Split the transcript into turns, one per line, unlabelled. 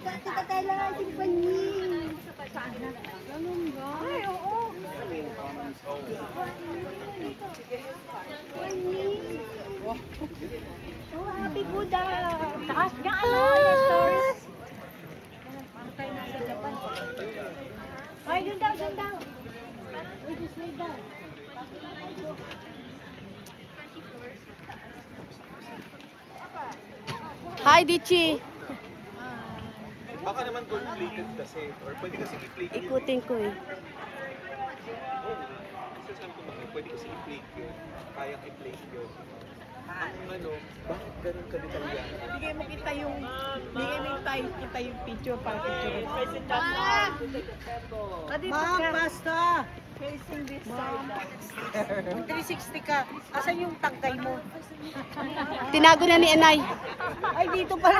Kita kailangan si Panyin. Ganun ba? Ay, oo. Panyin. Oh, happy Buddha. Taas ka, ano? Your stories. Tayo nasa Japan. Ay, doon daw, doon daw. Uy, just lay down.
Hi, Dichi.
Baka naman gold-plated kasi, or pwede kasi i-plate yun.
Ikutin ko eh.
Kasi sabi ko mga, pwede kasi i-plate yun. Kayang i-plate yun. Ang ano, bakit ganun ka-detalyan?
Bigay mo kita yung picture para picture. Ma'am, basta! Facing this side. 360 ka. Asan yung tangkay mo?
Tinago na ni Anay.
Ay, dito pala